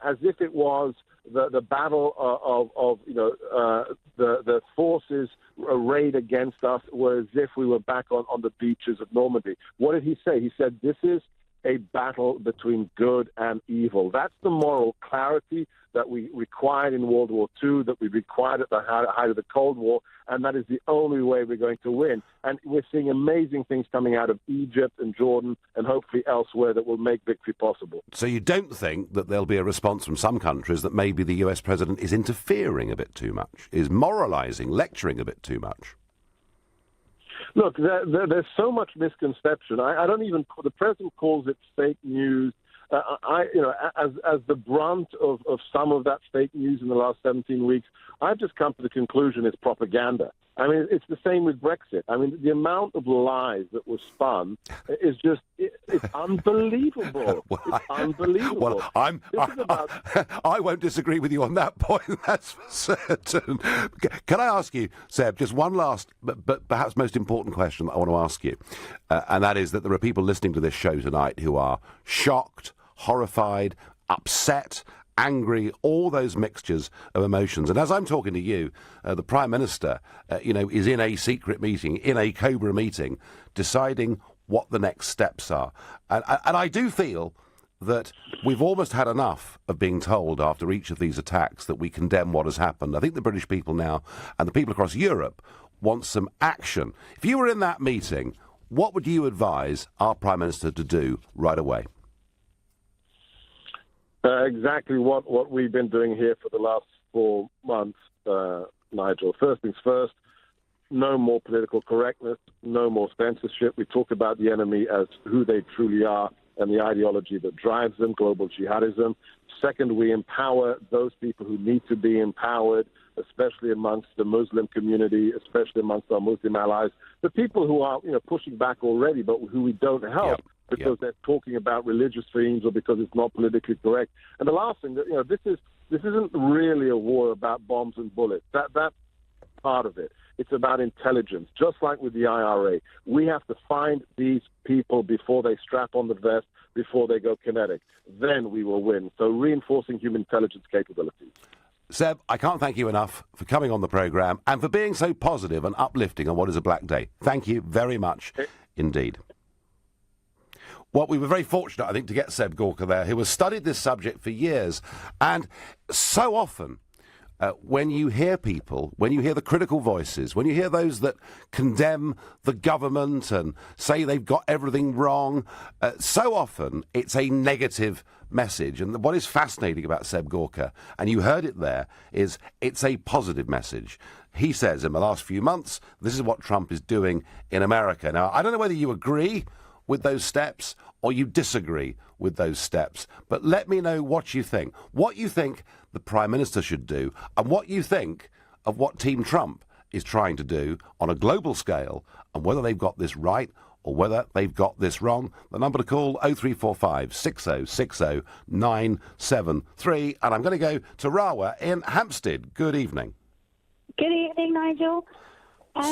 as if it was the battle of the forces arrayed against us, were as if we were back on the beaches of Normandy. What did he say? He said, this is a battle between good and evil. That's the moral clarity that we required in World War II, that we required at the height of the Cold War, and that is the only way we're going to win. And we're seeing amazing things coming out of Egypt and Jordan and hopefully elsewhere that will make victory possible. So you don't think that there'll be a response from some countries that maybe the US president is interfering a bit too much, is moralising, lecturing a bit too much? Look, there's so much misconception. I don't even. The president calls it fake news. As the brunt of some of that fake news in the last 17 weeks, I've just come to the conclusion it's propaganda. It's the same with Brexit. The amount of lies that were spun is just, it's unbelievable. It's unbelievable. Well, I won't disagree with you on that point, that's for certain. Can I ask you, Seb, just one last, but perhaps most important question that I want to ask you, and that is that there are people listening to this show tonight who are shocked, horrified, upset, angry, all those mixtures of emotions. And as I'm talking to you, the Prime Minister, is in a secret meeting, in a Cobra meeting, deciding what the next steps are. And I do feel that we've almost had enough of being told after each of these attacks that we condemn what has happened. I think the British people now, and the people across Europe, want some action. If you were in that meeting, what would you advise our Prime Minister to do right away? Exactly what we've been doing here for the last 4 months, Nigel. First things first, no more political correctness, no more censorship. We talk about the enemy as who they truly are and the ideology that drives them, global jihadism. Second, we empower those people who need to be empowered, especially amongst the Muslim community, especially amongst our Muslim allies, the people who are pushing back already, but who we don't help. Because they're talking about religious themes or because it's not politically correct. And the last thing, this isn't really a war about bombs and bullets. That's part of it. It's about intelligence. Just like with the IRA, we have to find these people before they strap on the vest, before they go kinetic. Then we will win. So reinforcing human intelligence capabilities. Seb, I can't thank you enough for coming on the programme and for being so positive and uplifting on what is a black day. Thank you very much indeed. Well, we were very fortunate, I think, to get Seb Gorka there, who has studied this subject for years. And so often, when you hear people, when you hear the critical voices, when you hear those that condemn the government and say they've got everything wrong, so often it's a negative message. And what is fascinating about Seb Gorka, and you heard it there, is it's a positive message. He says in the last few months, this is what Trump is doing in America. Now, I don't know whether you agree with those steps or you disagree with those steps. But let me know what you think. What you think the Prime Minister should do and what you think of what Team Trump is trying to do on a global scale and whether they've got this right or whether they've got this wrong. The number to call, 0345 6060 973. And I'm going to go to Rawa in Hampstead. Good evening. Good evening, Nigel.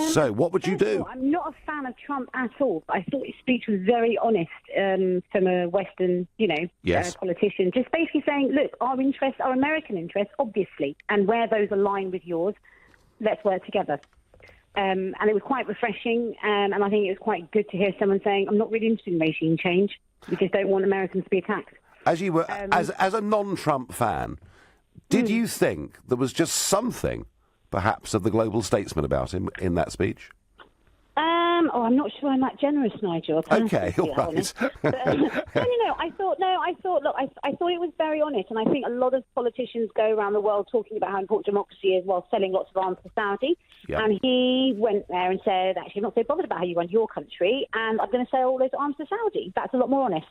So, what would you do? I'm not a fan of Trump at all. I thought his speech was very honest from a Western, Yes. politician. Just basically saying, look, our interests are American interests, obviously, and where those align with yours, let's work together. And it was quite refreshing, and I think it was quite good to hear someone saying, I'm not really interested in regime change. We just don't want Americans to be attacked. As you were, as a non-Trump fan, did you think there was just something, perhaps, of the global statesman about him in that speech? I'm not sure I'm that generous, Nigel. Okay, all right. But, I thought it was very honest, and I think a lot of politicians go around the world talking about how important democracy is while selling lots of arms to Saudi. Yep. And he went there and said, actually, I'm not so bothered about how you run your country, and I'm going to sell all those arms to Saudi. That's a lot more honest.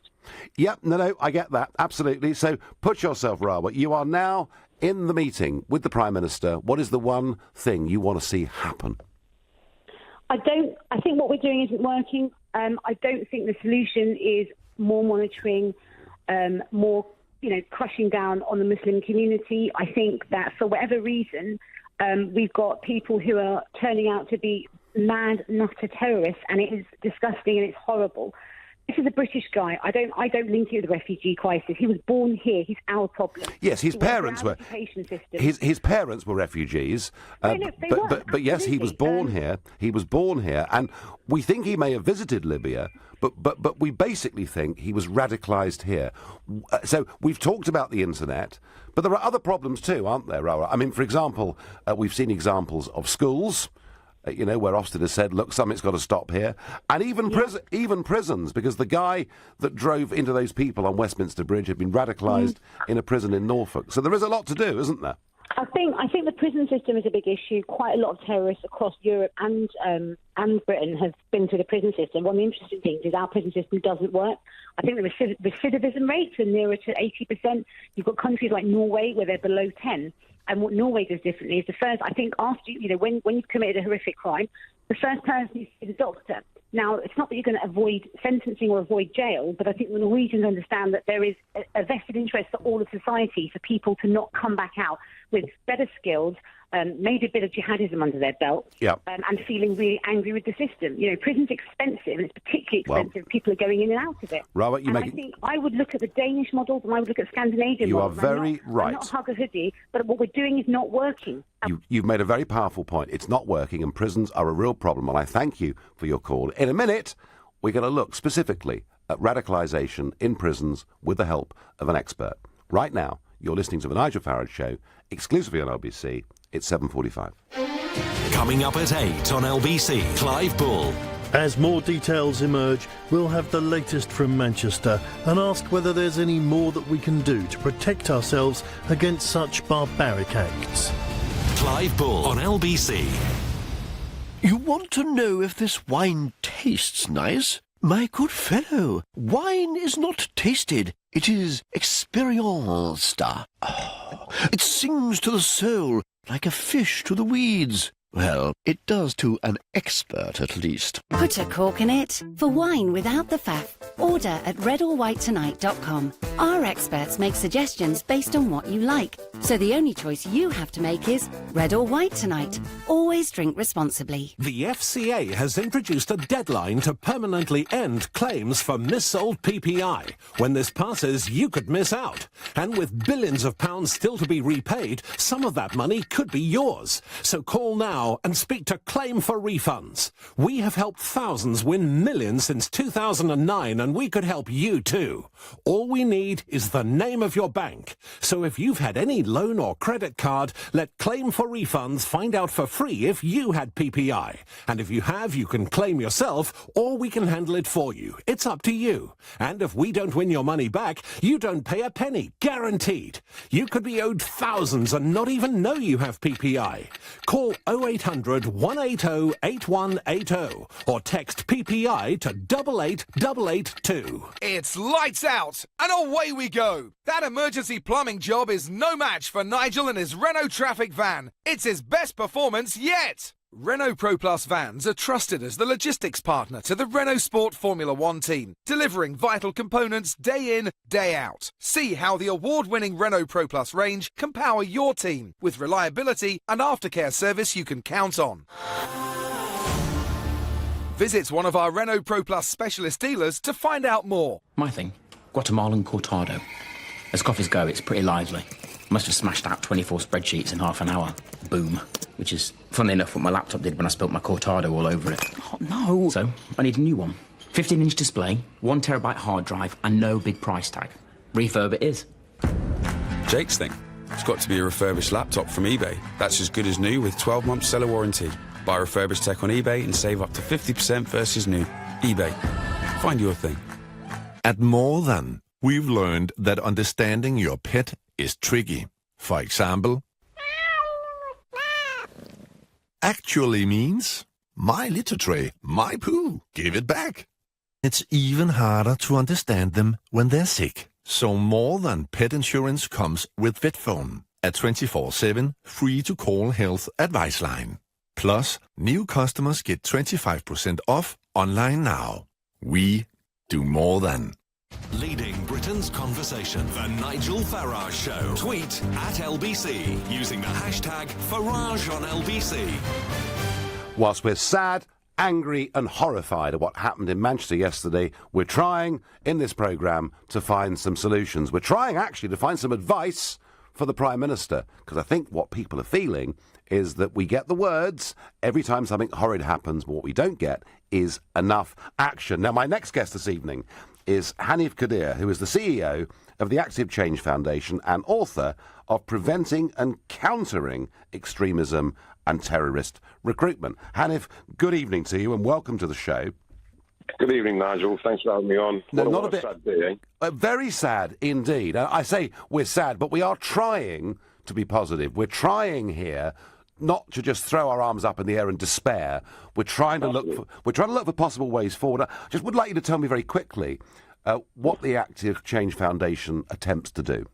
Yep, no, I get that, absolutely. So put yourself, Rawa, you are now in the meeting with the Prime Minister. What is the one thing you want to see happen? I think what we're doing isn't working. I don't think the solution is more monitoring, more, crushing down on the Muslim community. I think that for whatever reason, we've got people who are turning out to be mad, nutter terrorists, and it is disgusting and it's horrible. This is a British guy. I don't link it with the refugee crisis. He was born here. He's our problem. Yes, his parents were. His parents were refugees. But yes, he was born here. He was born here, and we think he may have visited Libya. But we basically think he was radicalised here. So we've talked about the internet, but there are other problems too, aren't there, Rawa? I mean, for example, we've seen examples of schools. Where Ofsted has said, look, something's got to stop here. And even prisons, because the guy that drove into those people on Westminster Bridge had been radicalised in a prison in Norfolk. So there is a lot to do, isn't there? I think the prison system is a big issue. Quite a lot of terrorists across Europe and Britain have been through the prison system. One of the interesting things is our prison system doesn't work. I think the recidivism rates are nearer to 80%. You've got countries like Norway where they're below 10%. And what Norway does differently is I think after, when you've committed a horrific crime, the first person you see is a doctor. Now, it's not that you're going to avoid sentencing or avoid jail, but I think the Norwegians understand that there is a vested interest for all of society for people to not come back out with better skills, maybe a bit of jihadism under their belt, and feeling really angry with the system. Prison's expensive, and it's particularly expensive. People are going in and out of it. Robert, I think I would look at the Danish models, and I would look at Scandinavian models. You are very right. I'm not hug a hoodie, but what we're doing is not working. You've made a very powerful point. It's not working, and prisons are a real problem, and I thank you for your call. In a minute, we're going to look specifically at radicalisation in prisons with the help of an expert. Right now, you're listening to The Nigel Farage Show, exclusively on LBC. It's 7:45. Coming up at 8 on LBC, Clive Bull. As more details emerge, we'll have the latest from Manchester and ask whether there's any more that we can do to protect ourselves against such barbaric acts. Clive Bull on LBC. You want to know if this wine tastes nice? My good fellow, wine is not tasted, it is experienced. Oh, it sings to the soul like a fish to the weeds. Well, it does to an expert, at least. Put a cork in it. For wine without the faff, order at redorwhitetonight.com. Our experts make suggestions based on what you like. So the only choice you have to make is red or white tonight. Always drink responsibly. The FCA has introduced a deadline to permanently end claims for missold PPI. When this passes, you could miss out. And with billions of pounds still to be repaid, some of that money could be yours. So call now and speak to Claim for Refunds. We have helped thousands win millions since 2009, and we could help you too. All we need is the name of your bank. So if you've had any loan or credit card, let Claim for Refunds find out for free if you had PPI. And if you have, you can claim yourself, or we can handle it for you. It's up to you. And if we don't win your money back, you don't pay a penny, guaranteed. You could be owed thousands and not even know you have PPI. Call 0800 0800 180 8180 or text PPI to 88882. It's lights out and away we go. That emergency plumbing job is no match for Nigel and his Renault Traffic van. It's his best performance yet. Renault Pro Plus vans are trusted as the logistics partner to the Renault Sport Formula One team, delivering vital components day in, day out. See how the award-winning Renault Pro Plus range can power your team with reliability and aftercare service you can count on. Visit one of our Renault Pro Plus specialist dealers to find out more. My thing, Guatemalan cortado. As coffees go, it's pretty lively. Must have smashed out 24 spreadsheets in half an hour. Boom. Which is, funnily enough, what my laptop did when I spilt my cortado all over it. Oh, no. So, I need a new one. 15-inch display, 1 terabyte hard drive, and no big price tag. Refurb it is. Jake's thing. It's got to be a refurbished laptop from eBay. That's as good as new with 12-month seller warranty. Buy refurbished tech on eBay and save up to 50% versus new. eBay. Find your thing. At More Than, we've learned that understanding your pet is tricky. For example, actually means my litter tray, my poo, give it back. It's even harder to understand them when they're sick. So More Than Pet Insurance comes with VetPhone, a 24/7 free-to-call health advice line. Plus, new customers get 25% off online now. We do more than. Leading Britain's conversation, The Nigel Farage Show. Tweet at LBC using the hashtag Farage on LBC. Whilst we're sad, angry and horrified at what happened in Manchester yesterday, we're trying, in this programme, to find some solutions. We're trying, actually, to find some advice for the Prime Minister, because I think what people are feeling is that we get the words every time something horrid happens, but what we don't get is enough action. Now, my next guest this evening is Hanif Kadir, who is the CEO of the Active Change Foundation and author of Preventing and Countering Extremism and Terrorist Recruitment. Hanif, good evening to you and welcome to the show. Good evening, Nigel. Thanks for having me on. No, not a bit sad day, eh? Very sad indeed. I say we're sad, but we are trying to be positive. We're trying here not to just throw our arms up in the air and despair. We're trying to look for possible ways forward. I just would like you to tell me very quickly what the Active Change Foundation attempts to do.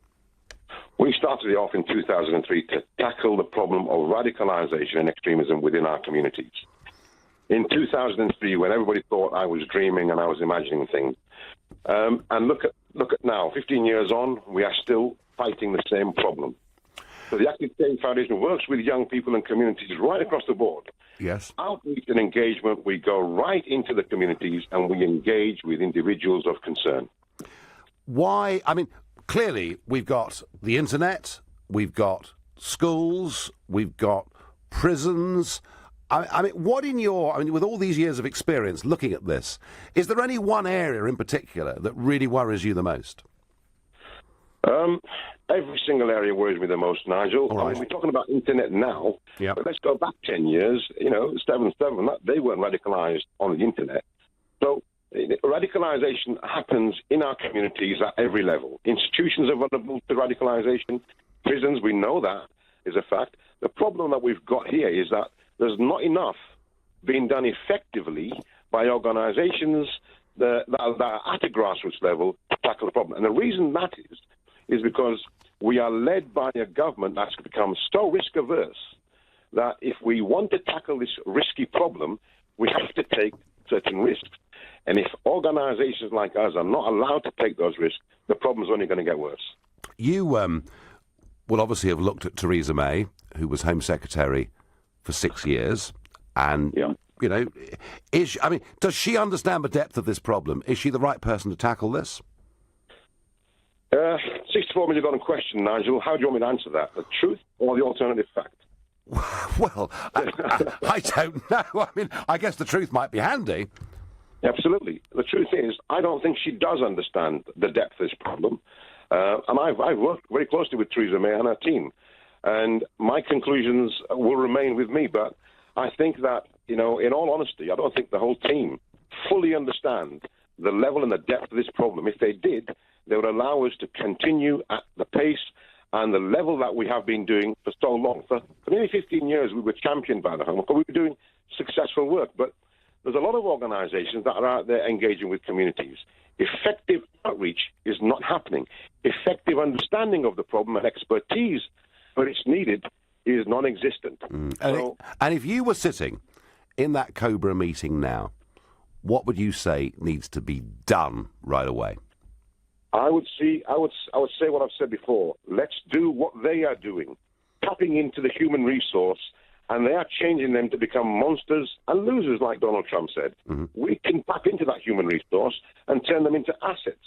We started it off in 2003 to tackle the problem of radicalisation and extremism within our communities. In 2003, when everybody thought I was dreaming and I was imagining things, and look at now, 15 years on, we are still fighting the same problem. So the Active Change Foundation works with young people and communities right across the board. Yes. Outreach and engagement, we go right into the communities and we engage with individuals of concern. Why? I mean, clearly we've got the internet, we've got schools, we've got prisons. I mean, with all these years of experience looking at this, is there any one area in particular that really worries you the most? Every single area worries me the most, Nigel. Right. I mean, we're talking about internet now, but let's go back 10 years. 7/7, they weren't radicalised on the internet. So radicalisation happens in our communities at every level. Institutions are vulnerable to radicalisation. Prisons, we know that is a fact. The problem that we've got here is that there's not enough being done effectively by organisations that are at a grassroots level to tackle the problem. And the reason that is because we are led by a government that's become so risk-averse that if we want to tackle this risky problem, we have to take certain risks. And if organisations like us are not allowed to take those risks, the problem's only going to get worse. You will obviously have looked at Theresa May, who was Home Secretary for 6 years, and, does she understand the depth of this problem? Is she the right person to tackle this? 64 million dollar question, Nigel. How do you want me to answer that? The truth or the alternative fact? Well, I don't know. I mean, I guess the truth might be handy. Absolutely. The truth is, I don't think she does understand the depth of this problem. And I've worked very closely with Theresa May and her team. And my conclusions will remain with me. But I think that, in all honesty, I don't think the whole team fully understand the level and the depth of this problem. If they did, they would allow us to continue at the pace and the level that we have been doing for so long. For nearly 15 years, we were championed by the Home Office. We were doing successful work, but there's a lot of organisations that are out there engaging with communities. Effective outreach is not happening. Effective understanding of the problem and expertise where it's needed is non-existent. And if you were sitting in that Cobra meeting now, what would you say needs to be done right away? I would say what I've said before. Let's do what they are doing, tapping into the human resource, and they are changing them to become monsters and losers, like Donald Trump said. We can tap into that human resource and turn them into assets.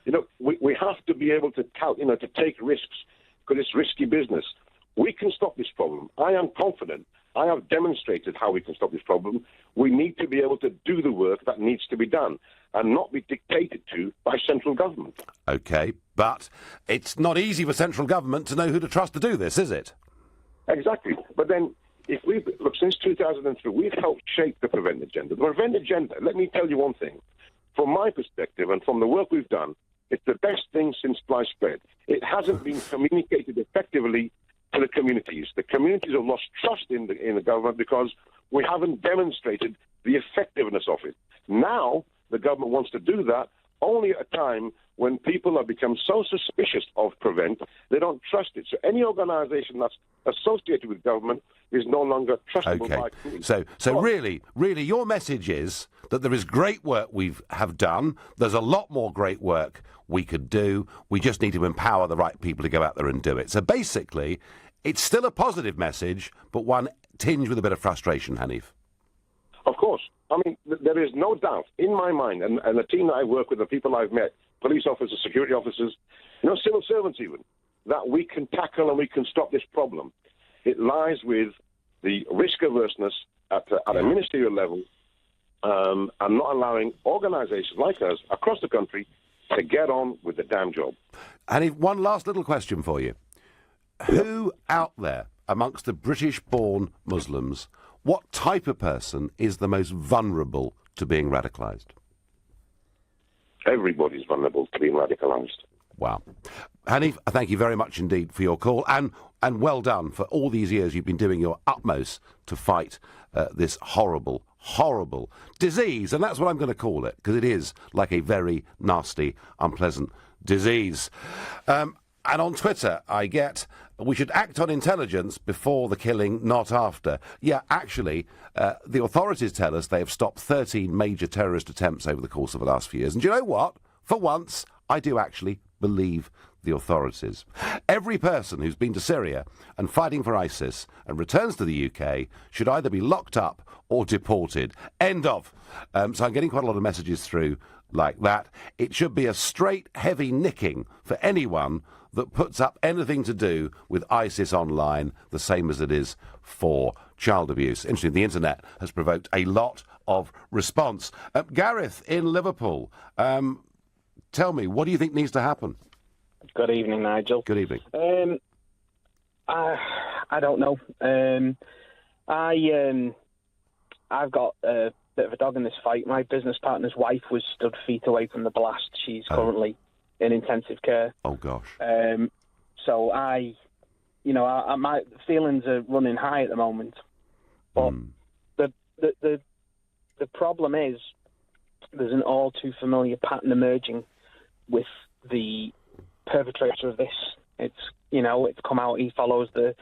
You know, we have to be able to to take risks, because it's risky business. We can stop this problem. I am confident. I have demonstrated how we can stop this problem. We need to be able to do the work that needs to be done and not be dictated to by central government. OK, but it's not easy for central government to know who to trust to do this, is it? Exactly. But then, look, since 2003, we've helped shape the Prevent agenda. The Prevent agenda, let me tell you one thing. From my perspective and from the work we've done, it's the best thing since sliced bread. It hasn't been communicated effectively to the communities. The communities have lost trust in the government because we haven't demonstrated the effectiveness of it. Now, the government wants to do that only at a time when people have become so suspicious of Prevent, they don't trust it. So any organisation that's associated with government is no longer trustable by communities. So really, your message is that there is great work we have done. There's a lot more great work we could do. We just need to empower the right people to go out there and do it. So basically, it's still a positive message, but one tinged with a bit of frustration, Hanif. Of course. I mean, there is no doubt in my mind, and the team that I work with, the people I've met, police officers, security officers, civil servants even, that we can tackle and we can stop this problem. It lies with the risk averseness at a ministerial level and not allowing organisations like us across the country to get on with the damn job. And one last little question for you. Who out there amongst the British-born Muslims, what type of person is the most vulnerable to being radicalised? Everybody's vulnerable to being radicalised. Wow. Hanif, thank you very much indeed for your call, and well done for all these years you've been doing your utmost to fight this horrible disease, and that's what I'm going to call it, because it is like a very nasty, unpleasant disease. And on Twitter, I get, we should act on intelligence before the killing, not after. Yeah, actually, the authorities tell us they have stopped 13 major terrorist attempts over the course of the last few years. And do you know what? For once, I do actually believe the authorities. Every person who's been to Syria and fighting for ISIS and returns to the UK should either be locked up or deported. End of. So I'm getting quite a lot of messages through like that. It should be a straight, heavy nicking for anyone that puts up anything to do with ISIS online, the same as it is for child abuse. Interesting, the internet has provoked a lot of response. Gareth in Liverpool, tell me, what do you think needs to happen? Good evening, Nigel. Good evening. I don't know. I've got a bit of a dog in this fight. My business partner's wife was stood feet away from the blast. She's currently in intensive care. Oh gosh. So my feelings are running high at the moment. But the problem is there's an all too familiar pattern emerging with the perpetrator of this. It's come out. He follows the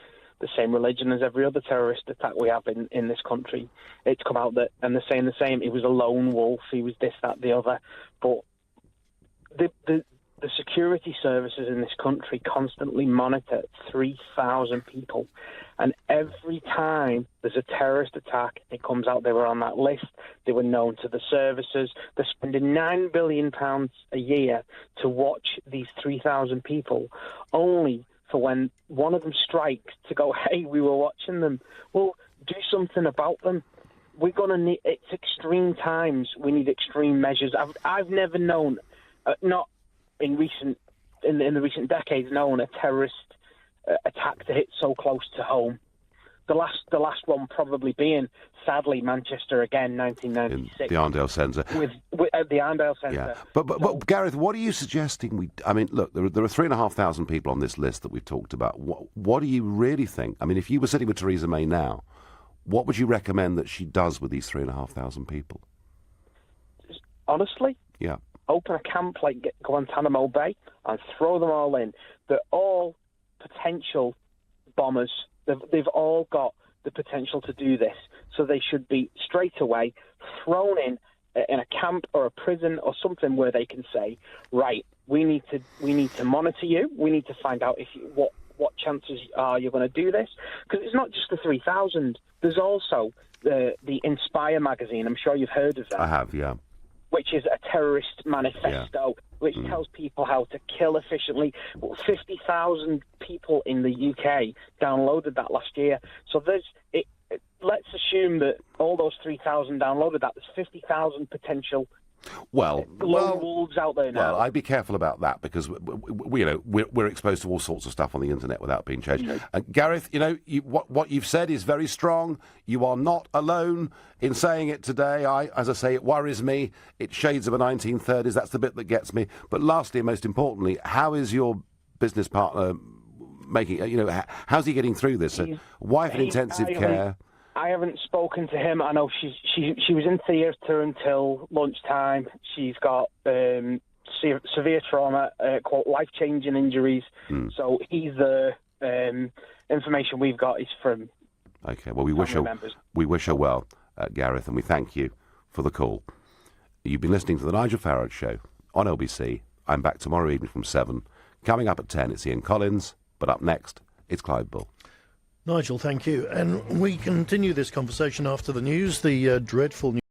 same religion as every other terrorist attack we have in this country. It's come out and they're saying the same. He was a lone wolf. He was this, that, the other. But the security services in this country constantly monitor 3,000 people. And every time there's a terrorist attack, it comes out they were on that list. They were known to the services. They're spending £9 billion a year to watch these 3,000 people, only for when one of them strikes to go, hey, we were watching them. Well, do something about them. We're going to need, it's extreme times. We need extreme measures. I've never known, not in the recent decades, known a terrorist attack to hit so close to home. The last one probably being, sadly, Manchester again, 1996. The Arndale Centre. With the Arndale Centre. Yeah. But Gareth, what are you suggesting? Look, there are 3,500 people on this list that we've talked about. What do you really think? I mean, if you were sitting with Theresa May now, what would you recommend that she does with these 3,500 people? Honestly? Yeah. Open a camp like Guantanamo Bay and throw them all in. They're all potential bombers. They've all got the potential to do this. So they should be straight away thrown in a camp or a prison or something where they can say, right, we need to monitor you. We need to find out what chances are you're going to do this. Because it's not just the 3,000. There's also the Inspire magazine. I'm sure you've heard of that. I have, yeah. Which is a terrorist manifesto, which tells people how to kill efficiently. 50,000 people in the UK downloaded that last year. So let's assume that all those 3,000 downloaded that. There's 50,000 potential lone wolves out there now. Well, I'd be careful about that because we're exposed to all sorts of stuff on the internet without being changed. Gareth, what you've said is very strong. You are not alone in saying it today. As I say, it worries me. It shades of the 1930s. That's the bit that gets me. But lastly, and most importantly, how is your business partner making? How's he getting through this? Wife in intensive care. I haven't spoken to him. I know she was in theatre until lunchtime. She's got severe trauma, life-changing injuries. So he's the information we've got is from. Okay. Well, we wish her well, Gareth, and we thank you for the call. You've been listening to the Nigel Farage Show on LBC. I'm back tomorrow evening from 7. Coming up at 10, it's Ian Collins. But up next, it's Clive Bull. Nigel, thank you. And we continue this conversation after the news. The dreadful news.